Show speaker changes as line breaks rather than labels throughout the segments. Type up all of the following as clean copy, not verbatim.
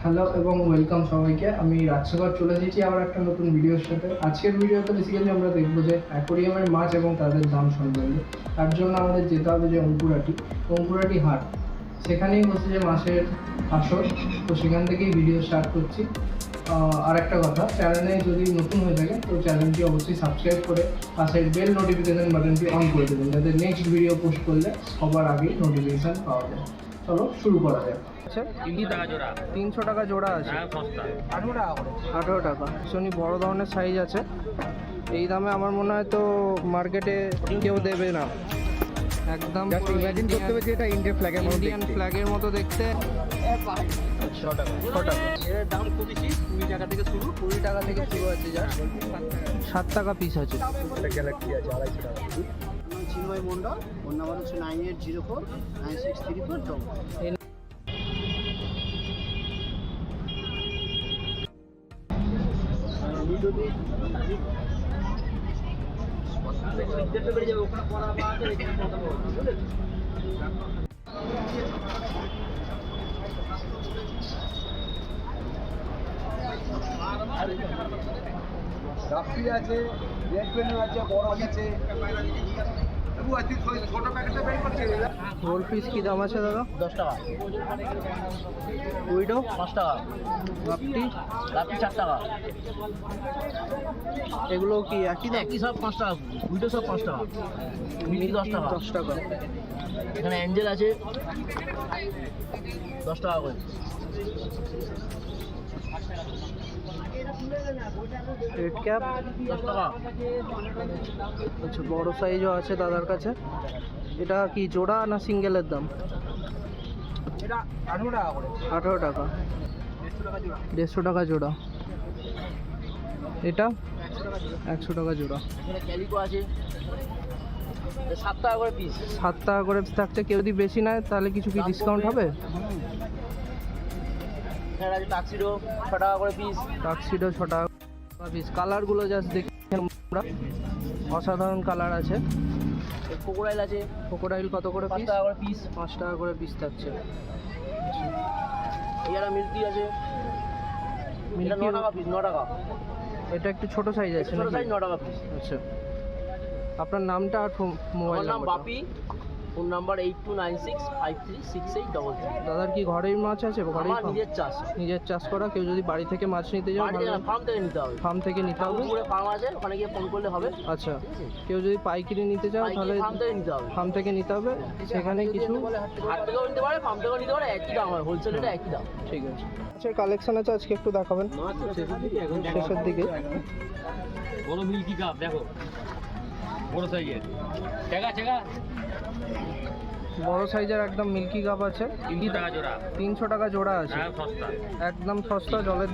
Hello এবং welcome সবাইকে। আমি রাজসাগর চলে এসেছি আবার একটা নতুন ভিডিওর সাথে। আজকের ভিডিওতে বেসিক্যালি আমরা দেখবো যে অ্যাকোরিয়ামের মাছ এবং তাদের দাম সম্বন্ধে। তার জন্য আমাদের যেতে হবে যে অঙ্কুরাটি হাট, সেখানেই হচ্ছে যে মাছের আসর। তো সেখান থেকেই ভিডিও স্টার্ট করছি। আর একটা কথা, চ্যানেলে যদি নতুন হয়ে থাকে তো চ্যানেলটি অবশ্যই সাবস্ক্রাইব করে পাশের বেল নোটিফিকেশান বাটনটি অন করে দেবেন, যাতে নেক্সট ভিডিও পোস্ট করলে সবার আগে নোটিফিকেশান পাওয়া যায়। চলো শুরু করা যাক। আচ্ছা,
300 টাকা জোড়া।
300 টাকা জোড়া আছে।
হ্যাঁ, সস্তা।
18 টাকা করে। 18 টাকা। ভীষণই বড় ধরনের সাইজ আছে। এই দামে আমার মনে হয় তো মার্কেটে কেউ দেবে না। একদম
ইমাজিন করতে হবে যে এটা ইন্ডিয়ান ফ্ল্যাগের মতো
ইন্ডিয়ান ফ্ল্যাগের মতো দেখতে।
6 টাকা।
এর দাম খুব বেশি, 20 টাকা থেকে শুরু।
20 টাকা থেকে শুরু আছে, যা 7 টাকা পিস আছে।
একটা গ্যালাক্সি আছে 250 টাকা।
চিন্ময় মণ্ডল, ফোন নাম্বার হচ্ছে 98049634।
রাফি আছে, রেড পেনও আছে, বড় আছে। ছোট প্যাকেটে বের করছে।
গোল পিস কি দাম আছে দাদা?
10 টাকা।
উইডো
5 টাকা।
রাফটি
রাত্রি 4 টাকা।
এগুলো কি একই দাম?
একই সব 5 টাকা। দুটো সব 5 টাকা। মিনি 10 টাকা।
10 টাকা।
এখানে অ্যাঞ্জেল আছে 10 টাকা করে।
রেড ক্যাপ
10 টাকা।
আচ্ছা, বড় সাইজও আছে দাদার কাছে। এটা কি জোড়া না সিঙ্গেলের দাম?
এটা 18 টাকা করে।
18 টাকা। 150 টাকা জোড়া। এটা 100 টাকা জোড়া।
এখানে ক্যালিকো আছে 7 টাকা করে পিস।
7 টাকা করে থাকছে। কেউ যদি বেশি নেয় তাহলে কিছু কি ডিসকাউন্ট হবে?
এখানে আছে টাক্সিডো 6 টাকা করে পিস।
টাক্সিডো 6 টাকা পিস। কালারগুলো জাস্ট দেখি আমরা, অসাধারণ কালার আছে।
ক্রোকোডাইল আছে
ক্রোকোডাইল কত করে
5
পিস?
টাকা করে পিস।
5 টাকা করে পিস থাকছে।
এখানে মিল্কি আছে, এটা 9
মিল্কি
টাকা পিস। 9 টাকা।
এটা একটু ছোট সাইজ আছে
ছোট
নাকি?
সাইজ 9 টাকা পিস।
আচ্ছা, আপনার নামটা আর মোবাইল
আমার নাম
নাম্বারটা?
বাপি, ফোন নাম্বার 8296536833।
দাদার কি ঘরেই মাছ আছে? ঘরেই
আমার নিজের চাষ।
নিজের চাষ করা। কেউ যদি বাড়ি থেকে মাছ নিতে যাও,
বাড়ি থেকে না, ফার্ম থেকে নিতে হবে।
ফার্ম থেকে নিতে হবে।
পুকুরে ফার্ম আছে, ওখানে গিয়ে ফোন করলে হবে।
আচ্ছা,
ঠিক আছে?
কেউ যদি পাইকারি নিতে চাও তাহলে
ফার্ম থেকে নিতে হবে।
ফার্ম থেকে নিতে হবে। সেখানে কিছু
হাট থেকেও নিতে পারে, ফার্ম থেকেও নিতে পারে, একই দাম হয়। হোলসেলটা একই দাম।
ঠিক আছে। আচ্ছা, কালেকশন আছে আজকে, একটু দেখাবেন শেষের দিকে।
বড় মিল্কি কাপ দেখো, বড় সাইজের। চেগা চেগা
বড় সাইজের একদম মিল্কি কাপ আছে।
300 টাকা জোড়া।
300 টাকা জোড়া আছে।
হ্যাঁ, সস্তা।
একদম সস্তা। জলের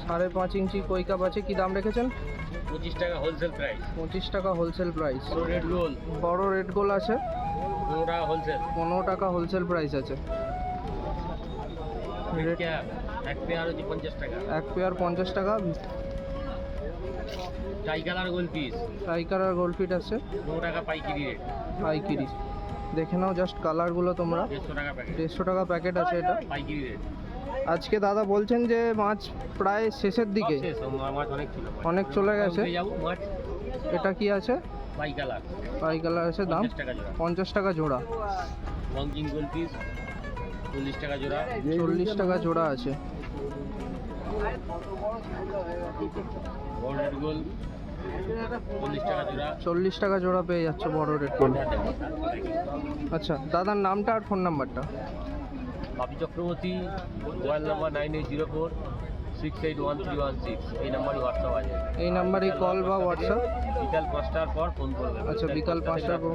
5.5 ইঞ্চি কই কাপ আছে। কি দাম রেখেছেন?
25 টাকা হোলসেল প্রাইস।
25 টাকা হোলসেল প্রাইস।
রেড গোল
বড় রেড গোল আছে
15 টাকা হোলসেল।
15 টাকা হোলসেল প্রাইস আছে।
রেড ক্যাপ এক পেয়ার হচ্ছে 50 টাকা।
এক পেয়ার 50 টাকা।
টাই কালার গোল পিস
টাইকার আর গোল্ডফিট আছে
15 টাকা পাইকারি রেট।
পাইকারি। দেখে নাও জাস্ট কালারগুলো তোমরা।
150 টাকা প্যাকেট
150 টাকা প্যাকেট আছে এটা।
পাইকারি রেট।
আজকে দাদা বলছেন যে মাছ প্রায় শেষের দিকে,
শেষ, মাছ অনেক ছিল।
অনেক চলে গেছে।
যাবো মাছ।
এটা কি আছে?
পাই কালার
পাই কালার আছে। দাম
50 টাকা জোড়া।
50 টাকা জোড়া।
লংকিং গোল পিস 40 টাকা জোড়া।
40 টাকা জোড়া আছে।
বড় রেড গোল 40 টাকা জোড়া।
40 টাকা জোড়া পেয়ে যাচ্ছে বড় রেড গোল। আচ্ছা, দাদার নামটা আর ফোন নাম্বারটা?
বাপি চক্রবর্তী, মোবাইল নাম্বার 9804681316। এই নাম্বারে হোয়াটসঅ্যাপ আছে।
এই নাম্বারে কল বা হোয়াটসঅ্যাপ?
বিকাল 5টার পর ফোন করবেন।
আচ্ছা, বিকাল 5টার পর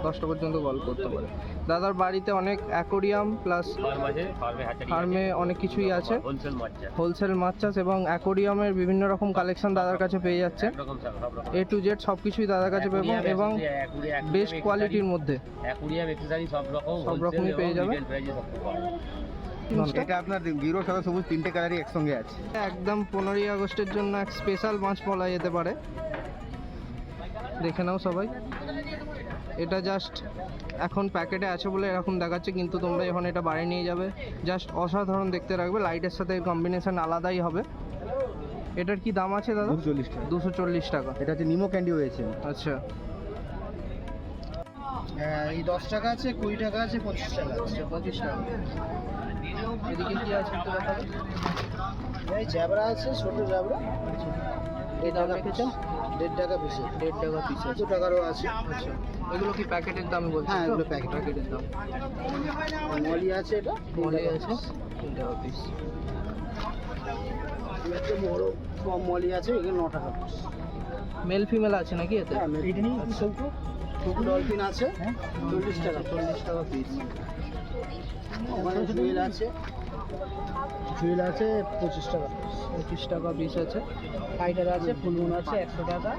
10টা পর্যন্ত কল করতে পারে। দাদার বাড়িতে অনেক অ্যাকোরিয়াম প্লাস
ফার্ম আছে,
ফার্মে অনেক কিছুই আছে।
হোলসেল মাছ চাষ।
হোলসেল মাছ চাষ এবং অ্যাকোরিয়ামের বিভিন্ন রকম কালেকশন দাদার কাছে পেয়ে যাচ্ছে।
একরকম সব রকম।
A to Z সব কিছুই দাদার কাছে পাবেন এবং বেস্ট কোয়ালিটির মধ্যে।
অ্যাকুরিয়াম অ্যাকসেসরি সব রকম
সব রকমই পেয়ে যাবেন।
এটা আপনার গিরো সাদা সবুজ 3টে কালারই একসঙ্গে আছে।
একদম 15ই আগস্টের জন্য এক স্পেশাল মাছ বলা যেতে পারে। দেখে নাও সবাই। এটা জাস্ট এখন প্যাকেটে আছে বলে এরকম দেখাচ্ছে, কিন্তু তোমরা যখন এটা বাড়ি নিয়ে যাবে জাস্ট অসাধারণ দেখতে রাখবে। লাইটের সাথে কম্বিনেশন আলাদাই হবে। এটার কি দাম আছে দাদা?
240 টাকা।
240 টাকা।
এটা হচ্ছে নিমো ক্যান্ডি হয়েছে।
আচ্ছা,
এই 10 টাকা আছে, 20 টাকা আছে, 25 টাকা আছে।
25 টাকা। এদিকে কি আছে একটু দেখাবো।
এই জ্যাবরা আছে, ছোট জ্যাবরা।
এই দাম রেখেছেন?
1.5 টাকা পিস।
1.5 টাকা পিস আছে।
2 টাকারও আছে।
আচ্ছা, এগুলো কি প্যাকেটের দাম বলছেন?
হ্যাঁ,
তো?
এগুলো প্যাকেট।
প্যাকেটের দাম।
মলি আছে, এটা
মলি আছে 3 টাকা পিস।
একটা বড় কম মলি আছে, এগুলো 9 টাকা পিস।
মেল ফিমেল আছে নাকি এতে?
হ্যাঁ, ডলফিন আছে 40 টাকা।
40 টাকা পিস।
ওখানে জুয়েল আছে, জুয়েল আছে 25 টাকা।
25 টাকা পিস আছে।
ফাইটার আছে, ফুলমুন আছে 100 টাকা।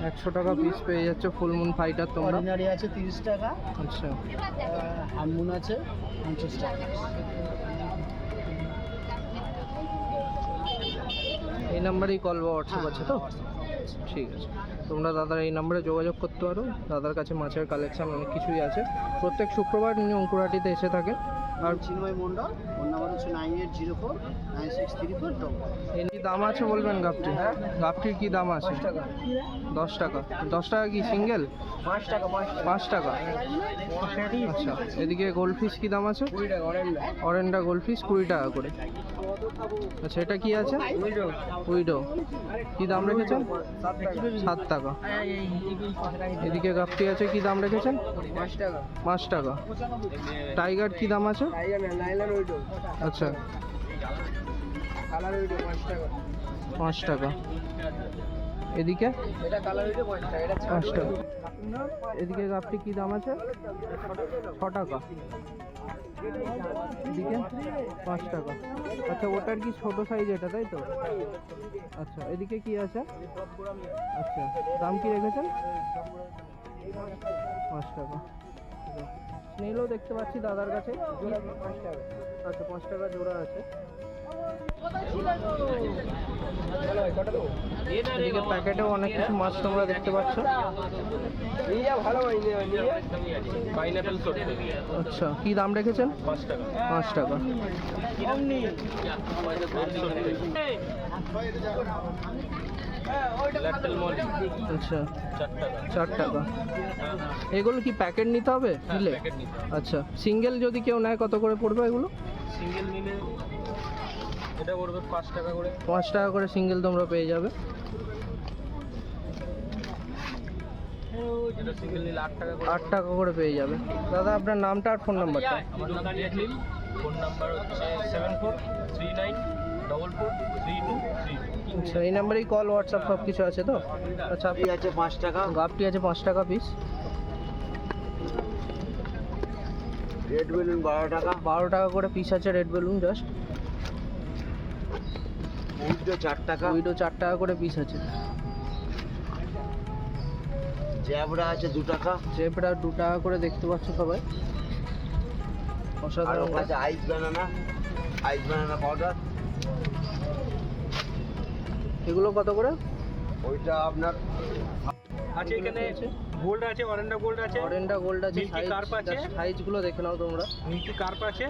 100 টাকা পিস পেয়ে যাচ্ছ ফুল মুন ফাইটার তোমরা।
অর্ডিনারি আছে 30 টাকা।
আচ্ছা,
হামুন আছে 50 টাকা।
এই নাম্বারেই কল বা হোয়াটসঅ্যাপ আছে তো? ঠিক আছে, তোমরা দাদার এই নাম্বারে যোগাযোগ করতে পারো। দাদার কাছে মাছের কালেকশন অনেক কিছুই আছে। প্রত্যেক শুক্রবার উনি অঙ্কুরহাটিতে এসে থাকেন।
আর চিন্ময় মন্ডল, ওর নাম্বার হচ্ছে 98049634।
এর কি দাম আছে বলবেন গাপটি? গাপটির কি দাম আছে? 10 টাকা। 10 টাকা কি সিঙ্গেল?
5 টাকা।
5 টাকা। আচ্ছা, এদিকে গোল্ডফিশ কি দাম আছে?
20 টাকা অরেন্ডা।
অরেন্ডা গোল্ডফিশ 20 টাকা করে। আচ্ছা, এটা কি আছে? উইডো কি দাম রেখেছেন? 7 টাকা। এদিকে গাপটি আছে, কি দাম রেখেছেন?
5 টাকা।
5 টাকা। টাইগার কি দাম আছে?
টাইগার না, লাইলার উইডো।
আচ্ছা,
কালার উইডো 5 টাকা।
5 টাকা। এদিকে
এটা কালার উইডো 5 টাকা। এটা
5 টাকা। এদিকে গাপটি কি দাম আছে? 6 টাকা। এদিকে 5 টাকা। আচ্ছা, ওটার কি ছোট সাইজ এটা, তাই তো? আচ্ছা, এদিকে কি আছে? আচ্ছা, দাম কি রেখেছেন? 5 টাকা। স্নেলও দেখতে পাচ্ছি দাদার কাছে।
5 টাকা।
আচ্ছা, 5 টাকা জোড়া আছে। এদিকে প্যাকেটেও অনেক কিছু মাছ তোমরা দেখতে পাচ্ছ। আচ্ছা, কি দাম রেখেছেন? 5 টাকা। আচ্ছা, 4 টাকা। এগুলো কি প্যাকেট নিতে হবে নিলে? আচ্ছা, সিঙ্গেল যদি কেউ নেয় কত করে পড়বে এগুলো?
সিঙ্গেল নিলে এটা পড়বে 5 টাকা করে।
5 টাকা করে সিঙ্গেল তোমরা পেয়ে যাবে।
এটা সিঙ্গেল নিলে 8 টাকা করে।
8 টাকা করে পেয়ে যাবে। দাদা, আপনার নামটা আর ফোন নাম্বারটা?
আমার নাম রিয়ালিম, ফোন নাম্বার হচ্ছে 7439443232।
আচ্ছা, এই নাম্বারেই কল হোয়াটসঅ্যাপ সব কিছু আছে তো? আচ্ছা,
এই আছে 5 টাকা।
গাপটি আছে 5 টাকা পিস।
রেড বেলুন 12 টাকা।
12 টাকা করে পিস আছে রেড বেলুন জাস্ট।
উইডো 4 টাকা।
উইডো 4 টাকা করে পিস আছে।
জ্যাবরা আছে 2 টাকা।
জেব্রা 2 টাকা করে দেখতে পাচ্ছ সবাই।
আর
অসাধারণ।
ওখানে আছে আইস বানানা পাউডার।
এগুলো কত করে?
ওইটা আপনার
আছে এখানে গোল্ড আছে, অরেন্ডা গোল্ড আছে,
অরেন্ডা গোল্ড আছে।
মিল্কি কার্প আছে।
সাইজগুলো দেখে নাও তোমরা।
মিল্কি কার্প আছে,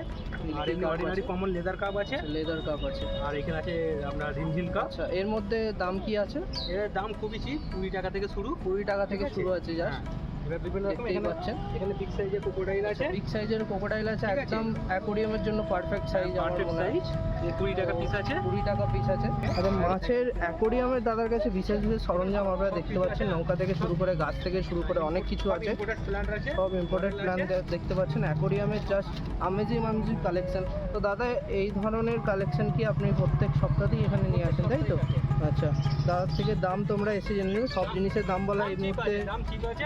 আর এখানে
কার্প
অর্ডিনারি
আছে।
কমন লেদার কাপ আছে,
লেদার কাপ আছে।
আর এখানে আছে আপনার রিমঝিম কাপ।
আচ্ছা, এর মধ্যে দাম কি আছে?
এর দাম খুবই চিপ, 20 টাকা থেকে শুরু।
20 টাকা থেকে
ঠিক আছে?
শুরু আছে জাস্ট।
হ্যাঁ, এবার বিভিন্ন রকম
দেখতেই
এখানে
পাচ্ছেন।
এখানে বিগ সাইজের ক্রোকোডাইল আছে,
বিগ সাইজের ক্রোকোডাইল আছে,
ঠিক আছে।
একদম অ্যাকোরিয়ামের জন্য পারফেক্ট সাইজ আমার
পারফেক্ট
মনে হয়।
সাইজ, 20 টাকা পিস আছে।
20 টাকা পিস আছে। আচ্ছা, মাছের অ্যাকোরিয়ামের দাদার কাছে বিশেষ বিশেষ সরঞ্জাম আপনারা দেখতে পাচ্ছেন। নৌকা থেকে শুরু করে, গাছ থেকে শুরু করে অনেক কিছু আছে।
ইম্পোর্টেড প্ল্যান্ট আছে,
সব ইম্পোর্টেড প্ল্যান্ট দেখতে পাচ্ছেন। অ্যাকোরিয়ামের জাস্ট আমেজিং কালেকশন। তো দাদা, এই ধরনের কালেকশন কি আপনি প্রত্যেক সপ্তাহেই এখানে নিয়ে আসেন, তাই তো? আচ্ছা, দাদার থেকে দাম তোমরা এসে জেনে নেবে। সব জিনিসের দাম বলা এই মুহূর্তে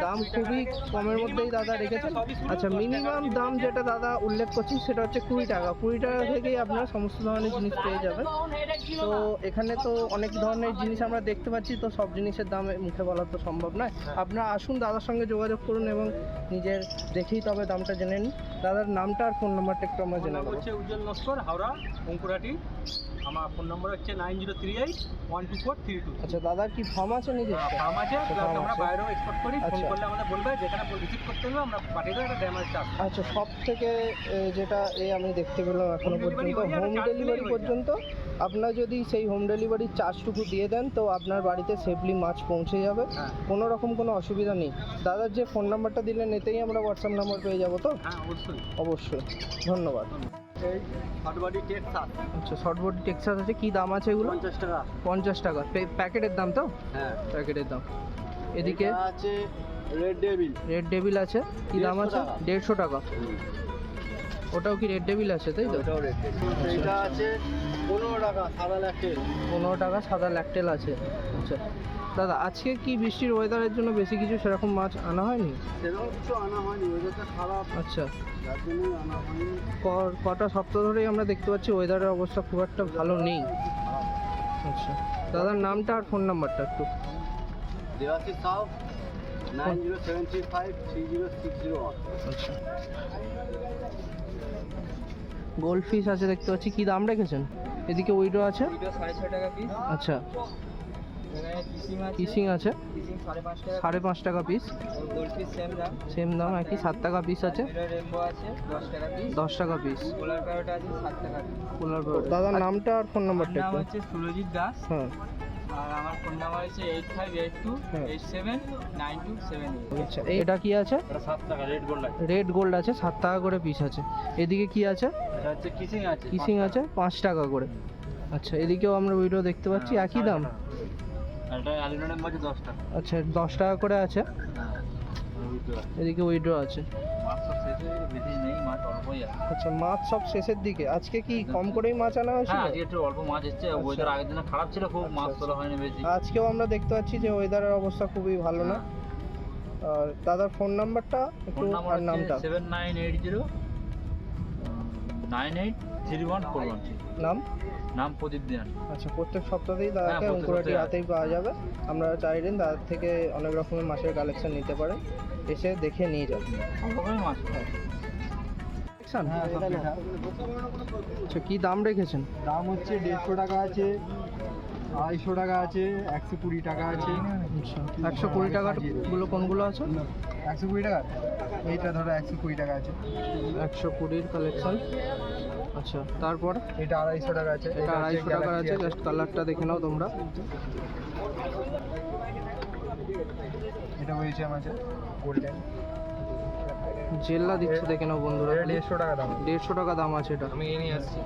দাম খুবই কমের মধ্যেই দাদা রেখেছেন। আচ্ছা, মিনিমাম দাম যেটা দাদা উল্লেখ করছি সেটা হচ্ছে 20 টাকা। 20 টাকা থেকেই আপনারা সমস্ত ধরনের জিনিস পেয়ে যাবেন। তো এখানে তো অনেক ধরনের জিনিস আমরা দেখতে পাচ্ছি, তো সব জিনিসের দাম মুখে বলা তো সম্ভব নয়। আপনারা আসুন, দাদার সঙ্গে যোগাযোগ করুন এবং নিজের দেখেই তবে দামটা জেনে নিন। দাদার নামটা আর ফোন নাম্বারটা একটু আমরা জেনে নেব।
হচ্ছে উজ্জ্বল নস্কর, হাওড়া, অঙ্কুরহাটি। আমার ফোন নম্বর হচ্ছে 9038124322।
আচ্ছা দাদার কি ফার্ম আছে নিজস্ব?
ফার্ম আছে, প্লাস
farm
আমরা
আছে।
বাইরেও এক্সপোর্ট করি। ফোন
আচ্ছা।
করলে আমাদের বলবে যেখানে রিসিভ করতে হবে, আমরা পাঠিয়ে দেবো, একটা ড্যামেজ চার্জ।
আচ্ছা, সব থেকে যেটা আমি দেখতে পেলাম এখনো
Home delivery
পর্যন্ত,
হয়ে যাবে,
হোম
charge
ডেলিভারি
দিলেই হয়ে
পর্যন্ত আপনার যদি সেই হোম ডেলিভারির চার্জটুকু দিয়ে দেন তো আপনার বাড়িতে সেফলি মাছ পৌঁছে যাবে।
হ্যাঁ।
কোনো রকম কোনো অসুবিধা নেই। দাদার যে ফোন নাম্বারটা দিলেন এতেই আমরা হোয়াটসঅ্যাপ নাম্বার পেয়ে যাবো তো?
হ্যাঁ, অবশ্যই।
অবশ্যই, ধন্যবাদ।
এই হটবডি টেক্সাস
আচ্ছা, শর্টবোর্ড টেক্সাস আছে, কি দাম আছে এগুলো?
50 টাকা।
50 টাকা প্যাকেটের দাম তো?
হ্যাঁ।
প্যাকেটের দাম। এদিকে
এটা আছে রেড ডেভিল।
রেড ডেভিল আছে, কি দাম
150
আছে?
টাকা।
150 টাকা। ওটাও কি রেড ডেভিল আছে তাই তো?
ওটাও রেড ডেভিল। এটা আছে 15 টাকা সাদা ল্যাকটেল।
15 টাকা সাদা ল্যাকটেল আছে। আচ্ছা দাদা, আজকে কি বৃষ্টির ওয়েদারের জন্য বেশি কিছু সেরকম মাছ আনা হয়নি?
সেরকম কিছু আনা হয়নি, ওয়েদারটা খারাপ,
আচ্ছা,
যার জন্যই আনা হয়নি।
কটা সপ্তাহ ধরেই আমরা দেখতে পাচ্ছি ওয়েদারের অবস্থা খুব একটা ভালো নেই। আচ্ছা, দাদার নামটা আর ফোন নাম্বারটা একটু।
দেওয়াশিস সাউ 9073530601।
আচ্ছা, গোল্ড ফিশ আছে দেখতে পাচ্ছি, কি দাম রেখেছেন? এদিকে উইডো আছে।
এটা 6.5 টাকা পিস।
আচ্ছা,
এখানে
কিসিং আছে,
কিসিং 5.5 টাকা।
5.5 টাকা পিস।
গোল্ড পিস সেম দাম।
সেম দাম একই, 7 টাকা পিস আছে।
এটা রেনবো আছে 10 টাকা পিস।
10 টাকা পিস।
পোলার প্যারট আছে 7 টাকা পিস।
দাদার নামটা আর ফোন নাম্বারটা
আমার নাম
একটু।
হচ্ছে সুরজিৎ দাস
হ্যাঁ,
আর আমার ফোন নাম্বার হচ্ছে 8582879278।
আচ্ছা, এটা কি আছে?
এটা 7 টাকা রেড গোল্ড আছে।
রেড গোল্ড আছে, 7 টাকা করে পিস আছে। এদিকে কি আছে?
এটা হচ্ছে কিসিং আছে।
কিসিং আছে 5 টাকা করে। আচ্ছা, এদিকেও আমরা ভিডিও দেখতে পাচ্ছি, একই দাম।
এটা অ্যালুমিনিয়াম আছে 10 টাকা।
আচ্ছা, 10 টাকা করে আছে। এদিকে উইড্রো আছে।
মাছ সব শেষে, বেশি নেই, মাছ অল্পই আছে।
আচ্ছা, মাছ সব শেষের দিকে। আজকে কি কম করেই মাছ আনা হয়েছিল?
হ্যাঁ, আজকে একটু অল্প মাছ এসছে, ওয়েদার আগের দিনে খারাপ ছিল খুব, মাছ তোলা হয়নি বেশি।
আজকেও আমরা দেখতে পাচ্ছি যে ওয়েদারের অবস্থা খুবই ভালো না। আর দাদার ফোন নাম্বারটা একটু,
ফোন নাম্বার
আর নামটা।
7980983141।
নাম?
নাম প্রদীপ দিয়ান।
আচ্ছা, প্রত্যেক সপ্তাহেই দাদাকে
প্রত্যেক
অঙ্কুরাটি
সপ্তাহে
রাতেই পাওয়া যাবে। আমরা চাইলেন দাদার থেকে অনেক রকমের মাছের কালেকশন নিতে পারেন, এসে দেখে নিয়ে যাবেন।
সব রকমের মাছ।
হ্যাঁ, আচ্ছা, কি দাম রেখেছেন?
দাম হচ্ছে 150 টাকা আছে, 250 টাকা আছে, 120 টাকা আছে।
আচ্ছা, 120 টাকার গুলো কোনগুলো আছে?
120 টাকা, এইটা ধরো 120 টাকা আছে।
120-র কালেকশন। আচ্ছা, তারপর
এটা 250 টাকা আছে।
এটা 250 টাকার আছে। জাস্ট কালারটা দেখে নাও তোমরা।
এটা হয়েছে আমার গোল্ডেন,
জেল্লা দিচ্ছে, দেখে নাও বন্ধুরা।
এটা 150 টাকা দাম।
150 টাকা দাম আছে এটা।
আমি নিয়ে আসছি,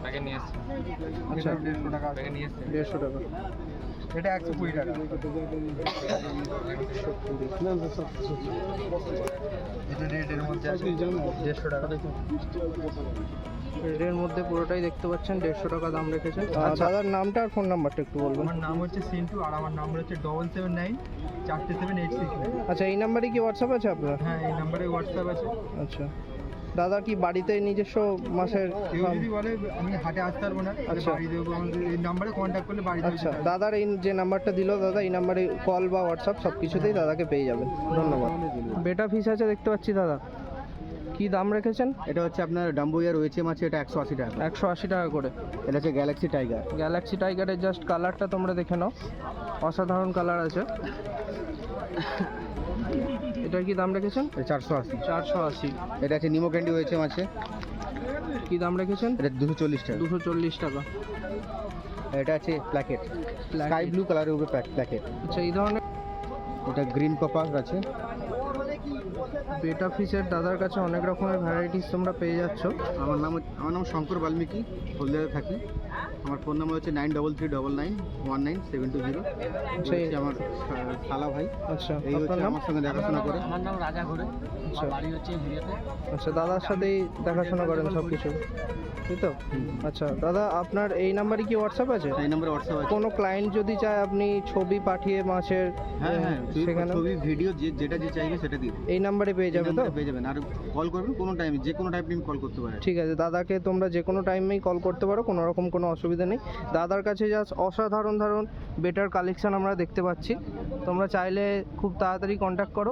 প্যাকেট নিয়ে আসছি।
আচ্ছা,
এটা 150 টাকা আছে।
প্যাকেট নিয়ে আসছি।
150 টাকা।
এটা 120 টাকা। এটা রেডের মধ্যে আছে 150 টাকা।
রেডের মধ্যে পুরোটাই দেখতে পাচ্ছেন, 150 টাকা দাম রেখেছেন। দাদার নামটা আর ফোন নাম্বারটা একটু বলবেন।
আমার নাম হচ্ছে সিন্টু আর আমার নাম্বার হচ্ছে 779 47869।
আচ্ছা, এই নাম্বারে কি হোয়াটসঅ্যাপ আছে আপনার?
হ্যাঁ, এই নাম্বারে হোয়াটসঅ্যাপ আছে।
আচ্ছা, দাদা কি বাড়িতে নিজস্ব মাছের
কেউ
farm?
যদি বলে আমি হাটে আসতে পারবো না, তাহলে
আচ্ছা।
বাড়ি দেবো, আমাদের এই নাম্বারে কন্ট্যাক্ট করলে বাড়ি দেবো।
আচ্ছা, দাদার এই যে নাম্বারটা দিল দাদা, এই নাম্বারে কল বা হোয়াটসঅ্যাপ সব কিছুতেই দাদাকে পেয়ে যাবেন। ধন্যবাদ। বেটা ফিশ আছে দেখতে পাচ্ছি দাদা, কি দাম রেখেছেন?
এটা হচ্ছে আপনার ডাম্বোয়া রয়েছে মাছ, এটা 180 টাকা।
180 টাকা করে।
এটা হচ্ছে গ্যালাক্সি টাইগার।
গ্যালাক্সি টাইগারের জাস্ট কালারটা তোমরা দেখে নাও, অসাধারণ কালার আছে। এটার কি দাম রেখেছেন?
480।
480।
এটা আছে নিমো ক্যান্ডি হয়েছে মাছে,
কি দাম রেখেছেন?
এটা 240 টাকা।
240 টাকা।
এটা আছে প্ল্যাকেট, স্কাই ব্লু কালারের উপরে প্ল্যাকেট।
আচ্ছা, এই ধরনের
এটা গ্রিন কপার আছে।
বেটা ফিশের দাদার কাছে অনেক রকমের ভ্যারাইটিস তোমরা পেয়ে যাচ্ছ।
আমার নাম শঙ্কর বাল্মীকি, হলদিয়াতে থাকি। আমার ফোন নাম্বার হচ্ছে 9339919720।
সেই
আমার খালা ভাই,
আচ্ছা,
এই
আপনার
হচ্ছে
নাম?
আমার সঙ্গে দেখাশোনা করে।
আমার নাম রাজা ঘোরে,
আচ্ছা।
আমার বাড়ি হচ্ছে হিরিয়াতে।
আচ্ছা, দাদার সাথেই দেখাশোনা করেন সব কিছু, তাই তো? আচ্ছা দাদা, আপনার এই নাম্বারে কি হোয়াটসঅ্যাপ আছে?
এই নাম্বারে হোয়াটসঅ্যাপ আছে।
কোনো ক্লায়েন্ট যদি চায় আপনি ছবি পাঠিয়ে মাছের,
হ্যাঁ হ্যাঁ,
সেখানে
ছবি ভিডিও যেটা চাইবে সেটা দিয়ে দেবো।
এই নাম্বারে পেয়ে যাবে তো?
নাম্বারে পেয়ে যাবেন। আর কল করবেন কোনো টাইমে, যে কোনো টাইমে কল করতে পারেন।
ঠিক আছে, দাদাকে তোমরা যে কোনো টাইমেই কল করতে পারো, কোনো রকম কোনো অসুবিধা নেই। দাদার কাছে জাস্ট অসাধারণ বেটার কালেকশন আমরা দেখতে পাচ্ছি। তোমরা চাইলে খুব তাড়াতাড়ি কন্ট্যাক্ট করো।